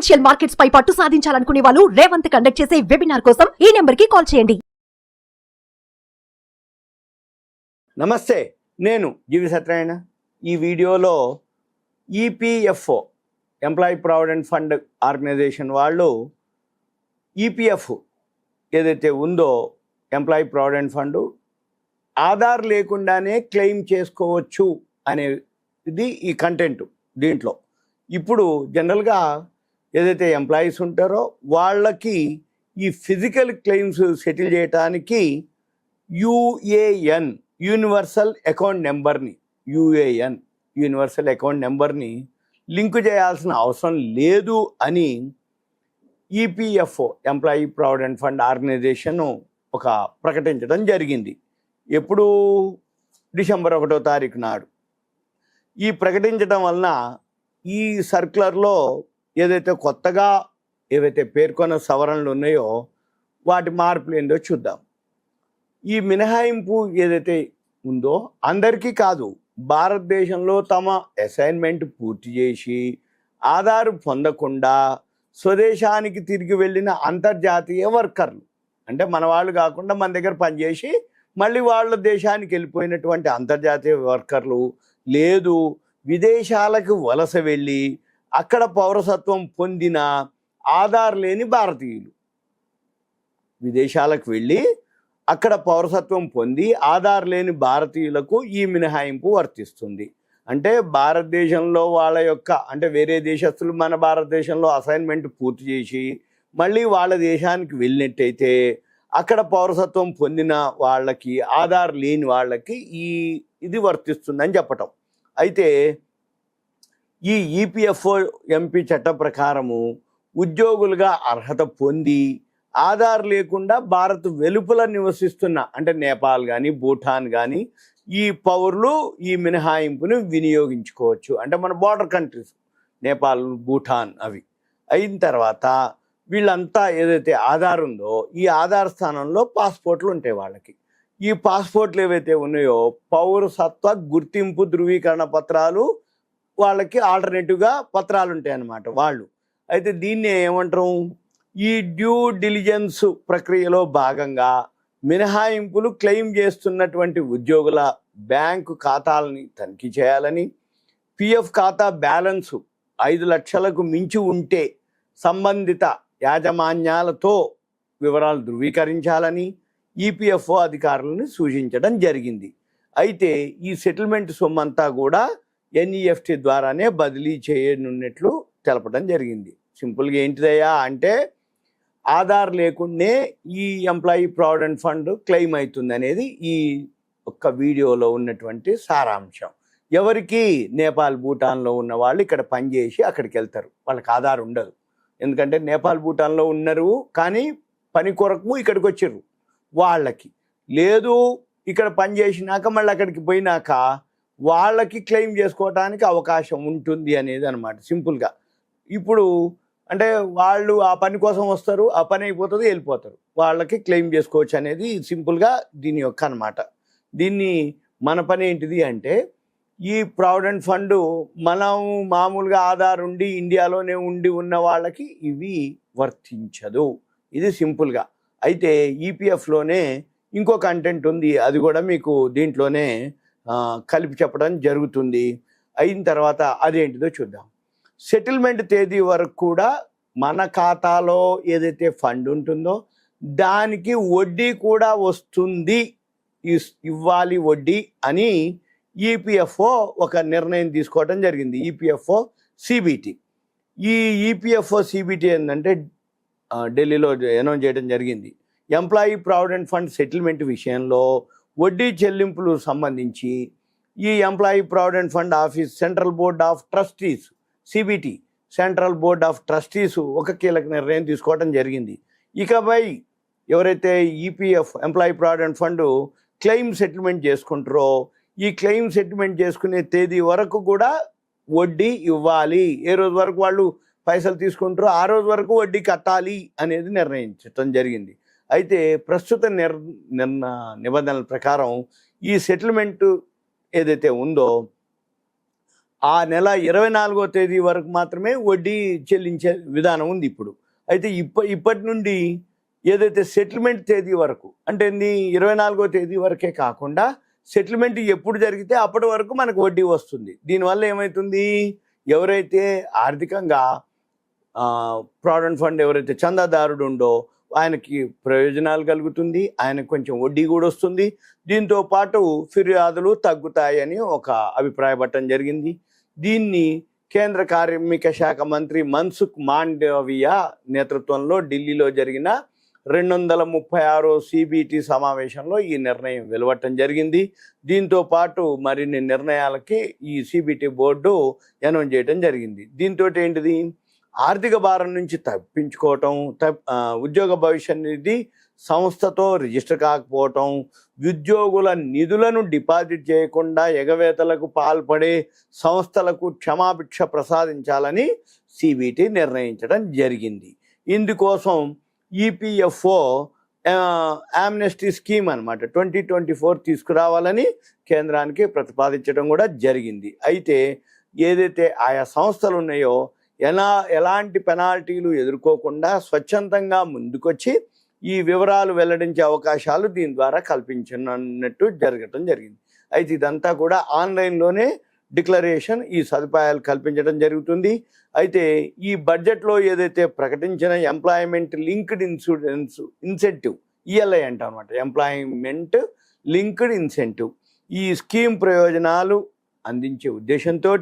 Financial markets పై పట్టు సాధించాలనుకునే వాళ్ళు Revanth conduct చేసే వెబినార్ కోసం ఈ నెంబర్ కి కాల్ చేయండి. నమస్తే, నేను జీవి సత్యనారాయణ. ఈ వీడియోలో EPFO employee provident fund organisation వాళ్ళు ఈపీఎఫ్ ఏదైతే ఉందో ఎంప్లాయీ ప్రావిడెంట్ ఫండ్ ఆధార్ లేకుండానే క్లెయిమ్ చేసుకోవచ్చు అనేది ఈ కంటెంట్. దీంట్లో ఇప్పుడు జనరల్గా ఏదైతే ఎంప్లాయీస్ ఉంటారో వాళ్ళకి ఈ ఫిజికల్ క్లెయిమ్స్ సెటిల్ చేయడానికి యూఏఎన్ యూనివర్సల్ అకౌంట్ నెంబర్ని లింక్ చేయాల్సిన అవసరం లేదు అని EPFO employee provident fund organisation ఒక ప్రకటించడం జరిగింది. ఎప్పుడు? డిసెంబర్ 1వ తారీఖు నాడు. ఈ ప్రకటించడం వలన ఈ సర్క్యులర్లో ఏదైతే కొత్తగా ఏవైతే పేర్కొన్న సవరణలు ఉన్నాయో వాటి మార్పులు ఏందో చూద్దాం. ఈ మినహాయింపు ఏదైతే ఉందో అందరికీ కాదు, భారతదేశంలో తమ అసైన్మెంట్ పూర్తి చేసి ఆధార్ పొందకుండా స్వదేశానికి తిరిగి వెళ్ళిన అంతర్జాతీయ వర్కర్లు, అంటే మన వాళ్ళు కాకుండా మన దగ్గర పనిచేసి మళ్ళీ వాళ్ళ దేశానికి వెళ్ళిపోయినటువంటి అంతర్జాతీయ వర్కర్లు, లేదు విదేశాలకు వలస వెళ్ళి అక్కడ పౌరసత్వం పొందిన ఆధార్ లేని భారతీయులు, విదేశాలకు వెళ్ళి అక్కడ పౌరసత్వం పొంది ఆధార్ లేని భారతీయులకు ఈ మినహాయింపు వర్తిస్తుంది. అంటే భారతదేశంలో వాళ్ళ యొక్క, అంటే వేరే దేశస్తులు మన భారతదేశంలో అసైన్మెంట్ పూర్తి చేసి మళ్ళీ వాళ్ళ దేశానికి వెళ్ళినట్టయితే అక్కడ పౌరసత్వం పొందిన వాళ్ళకి, ఆధార్ లేని వాళ్ళకి ఇది వర్తిస్తుందని చెప్పటం. అయితే ఈ ఈపీఎఫ్ఓ ఎంపీ చట్ట ప్రకారము ఉద్యోగులుగా అర్హత పొంది ఆధార్ లేకుండా భారత్ వెలుపల నివసిస్తున్న, అంటే నేపాల్ కానీ భూటాన్ కానీ ఈ పౌరులు ఈ మినహాయింపుని వినియోగించుకోవచ్చు. అంటే మన బార్డర్ కంట్రీస్ నేపాల్, భూటాన్ అవి అయిన తర్వాత వీళ్ళంతా ఏదైతే ఆధార్ ఉందో ఈ ఆధార్ స్థానంలో పాస్పోర్ట్లు ఉంటాయి వాళ్ళకి. ఈ పాస్పోర్ట్లు ఏవైతే ఉన్నాయో పౌరసత్వ గుర్తింపు ధృవీకరణ పత్రాలు, వాళ్ళకి ఆల్టర్నేటివ్గా పత్రాలు ఉంటాయి అన్నమాట వాళ్ళు. అయితే దీన్ని ఏమంటారు, ఈ డ్యూ డిలిజెన్స్ ప్రక్రియలో భాగంగా మినహాయింపులు క్లెయిమ్ చేస్తున్నటువంటి ఉద్యోగుల బ్యాంకు ఖాతాలని తనిఖీ చేయాలని, పిఎఫ్ ఖాతా బ్యాలెన్సు 5 లక్షలకు మించి ఉంటే సంబంధిత యాజమాన్యాలతో వివరాలు ధృవీకరించాలని ఈపీఎఫ్ఓ అధికారులను సూచించడం జరిగింది. అయితే ఈ సెటిల్మెంట్ సొమ్మంతా కూడా ఎన్ఈఎఫ్టీ ద్వారానే బదిలీ చేయనున్నట్లు తెలపడం జరిగింది. సింపుల్గా ఏంటిదయ్యా అంటే ఆధార్ లేకుండానే ఈ ఎంప్లాయీ ప్రావిడెంట్ ఫండ్ క్లెయిమ్ అవుతుంది అనేది ఈ ఒక్క వీడియోలో ఉన్నటువంటి సారాంశం. ఎవరికి? నేపాల్, భూటాన్లో ఉన్న వాళ్ళు ఇక్కడ పనిచేసి అక్కడికి వెళ్తారు, వాళ్ళకి ఆధార్ ఉండదు. ఎందుకంటే నేపాల్, భూటాన్లో ఉన్నారు కానీ పని కొరకు ఇక్కడికి వచ్చారు. వాళ్ళకి లేదు, ఇక్కడ పని చేసినాక మళ్ళీ అక్కడికి పోయినాక వాళ్ళకి క్లెయిమ్ చేసుకోవడానికి అవకాశం ఉంటుంది అనేది అనమాట సింపుల్గా. ఇప్పుడు అంటే వాళ్ళు ఆ పని కోసం వస్తారు, ఆ పని అయిపోతుంది, వెళ్ళిపోతారు, వాళ్ళకి క్లెయిమ్ చేసుకోవచ్చు అనేది సింపుల్గా దీని యొక్క అనమాట. దీన్ని మన పని ఏంటిది అంటే ఈ ప్రావిడెంట్ ఫండ్ మనం మామూలుగా ఆధార్ ఉండి ఇండియాలోనే ఉండి ఉన్న వాళ్ళకి ఇవి వర్తించదు, ఇది సింపుల్గా. అయితే ఈపీఎఫ్లోనే ఇంకో కంటెంట్ ఉంది, అది కూడా మీకు దీంట్లోనే కలిపి చెప్పడం జరుగుతుంది. అయిన తర్వాత అదేంటిదో చూద్దాం. సెటిల్మెంట్ తేదీ వరకు కూడా మన ఖాతాలో ఏదైతే ఫండ్ ఉంటుందో దానికి వడ్డీ కూడా వస్తుంది, ఇవ్వాలి వడ్డీ అని ఈపీఎఫ్ఓ ఒక నిర్ణయం తీసుకోవడం జరిగింది. EPFO CBT. ఈ ఈపీఎఫ్ఓ సిబిటి ఏంటంటే ఢిల్లీలో అనౌన్స్ చేయడం జరిగింది. ఎంప్లాయీ ప్రావిడెంట్ ఫండ్ సెటిల్మెంట్ విషయంలో వడ్డీ చెల్లింపులు సంబంధించి ఈ employee provident fund office central board of trustees, CBT central board of trustees ఒక కీలక నిర్ణయం తీసుకోవడం జరిగింది. ఇకపై ఎవరైతే EPF employee provident fund claim settlement చేసుకుంటారో ఈ క్లెయిమ్ సెటిల్మెంట్ చేసుకునే తేదీ వరకు కూడా వడ్డీ ఇవ్వాలి. ఏ రోజు వరకు వాళ్ళు పైసలు తీసుకుంటారో ఆ రోజు వరకు వడ్డీ కట్టాలి అనేది నిర్ణయించడం జరిగింది. అయితే ప్రస్తుత నిబంధనల ప్రకారం ఈ సెటిల్మెంట్ ఏదైతే ఉందో ఆ నెల 24వ తేదీ వరకు మాత్రమే వడ్డీ చెల్లించే విధానం ఉంది ఇప్పుడు. అయితే ఇప్పటి నుండి ఏదైతే సెటిల్మెంట్ తేదీ వరకు, అంటే 24వ తేదీ వరకే కాకుండా సెటిల్మెంట్ ఎప్పుడు జరిగితే అప్పటి వరకు మనకు వడ్డీ వస్తుంది. దీనివల్ల ఏమవుతుంది, ఎవరైతే ఆర్థికంగా ప్రావిడెంట్ ఫండ్ ఎవరైతే చందాదారుడు ఉండో ఆయనకి ప్రయోజనాలు కలుగుతుంది, ఆయనకు కొంచెం వడ్డీ కూడా వస్తుంది. దీంతో పాటు ఫిర్యాదులు తగ్గుతాయని ఒక అభిప్రాయపడటం జరిగింది. దీన్ని కేంద్ర కార్మిక శాఖ మంత్రి మన్సుఖ్ మాండవియ నేతృత్వంలో ఢిల్లీలో జరిగిన 236వ సిబిటి సమావేశంలో ఈ నిర్ణయం వెలువడటం జరిగింది. దీంతో పాటు మరిన్ని నిర్ణయాలకి ఈ సిబిటి బోర్డు అనౌన్స్ చేయడం జరిగింది. దీంతో ఏంటిది, ఆర్థిక భారం నుంచి తప్పించుకోవటం, ఉద్యోగ భవిష్యత్ నిధి సంస్థతో రిజిస్టర్ కాకపోవటం, ఉద్యోగుల నిధులను డిపాజిట్ చేయకుండా ఎగవేతలకు పాల్పడే సంస్థలకు క్షమాభిక్ష ప్రసాదించాలని సిబిటి నిర్ణయించడం జరిగింది. ఇందుకోసం ఈపీఎఫ్ఓ ఆమ్నెస్టీ స్కీమ్ అన్నమాట 2024 తీసుకురావాలని కేంద్రానికి ప్రతిపాదించడం కూడా జరిగింది. అయితే ఏదైతే ఆయా సంస్థలు ఉన్నాయో ఎలాంటి పెనాల్టీలు ఎదుర్కోకుండా స్వచ్ఛందంగా ముందుకొచ్చి ఈ వివరాలు వెల్లడించే అవకాశాలు దీని ద్వారా కల్పించనున్నట్టు జరగటం జరిగింది. అయితే ఇదంతా కూడా ఆన్లైన్లోనే డిక్లరేషన్ ఈ సదుపాయాలు కల్పించడం జరుగుతుంది. అయితే ఈ బడ్జెట్లో ఏదైతే ప్రకటించిన ఎంప్లాయ్మెంట్ లింక్డ్ ఇన్సెంటివ్ ఈఎల్ఐ అంటాం అనమాట, ఎంప్లాయ్మెంట్ లింక్డ్ ఇన్సెంటివ్, ఈ స్కీమ్ ప్రయోజనాలు అందించే ఉద్దేశంతో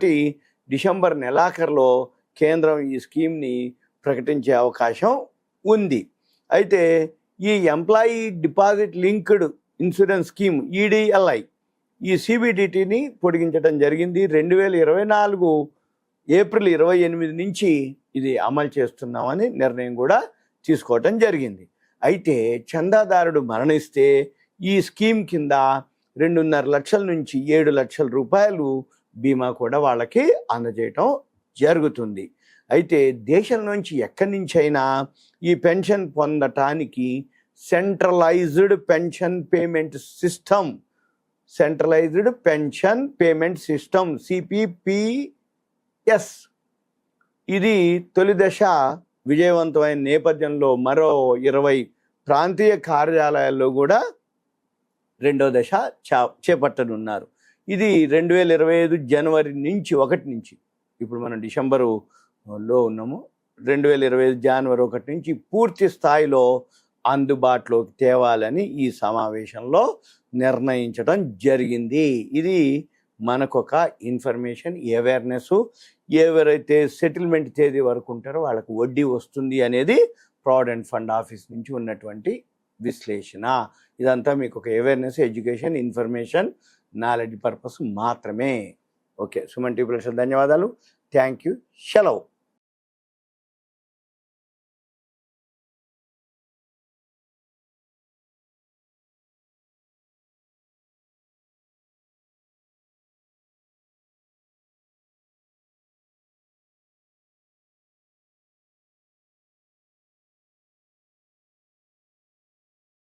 డిసెంబర్ నెలాఖరులో కేంద్రం ఈ స్కీమ్ని ప్రకటించే అవకాశం ఉంది. అయితే ఈ employee deposit linked insurance scheme EDLI ఈ సిబిడిటిని పొడిగించడం జరిగింది. 2024 ఏప్రిల్ 28 నుంచి ఇది అమలు చేస్తున్నామని నిర్ణయం కూడా తీసుకోవటం జరిగింది. అయితే చందాదారుడు మరణిస్తే ఈ స్కీమ్ కింద 2.5 లక్షల నుంచి 7 లక్షల రూపాయలు బీమా కూడా వాళ్ళకి అందజేయటం జరుగుతుంది. అయితే దేశం నుంచి ఎక్కడి నుంచైనా ఈ పెన్షన్ పొందటానికి centralised pension payment system CPPS ఇది తొలి దశ విజయవంతమైన నేపథ్యంలో మరో 20 ప్రాంతీయ కార్యాలయాల్లో కూడా రెండో దశ చేపట్టనున్నారు. ఇది 2025 జనవరి 1 నుంచి, ఇప్పుడు మనం డిసెంబరులో ఉన్నాము, 2025 జనవరి 1 నుంచి పూర్తి స్థాయిలో అందుబాటులోకి తేవాలని ఈ సమావేశంలో నిర్ణయించడం జరిగింది. ఇది మనకొక ఇన్ఫర్మేషన్, అవేర్నెస్. ఎవరైతే సెటిల్మెంట్ తేదీ వరకు ఉంటారో వాళ్ళకు వడ్డీ వస్తుంది అనేది ప్రావిడెంట్ ఫండ్ ఆఫీస్ నుంచి ఉన్నటువంటి విశ్లేషణ. ఇదంతా మీకు ఒక awareness, education, information, knowledge purpose మాత్రమే. ఓకే, సుమన్ టీవీ ప్లస్ ధన్యవాదాలు. Thank you. సెలవు.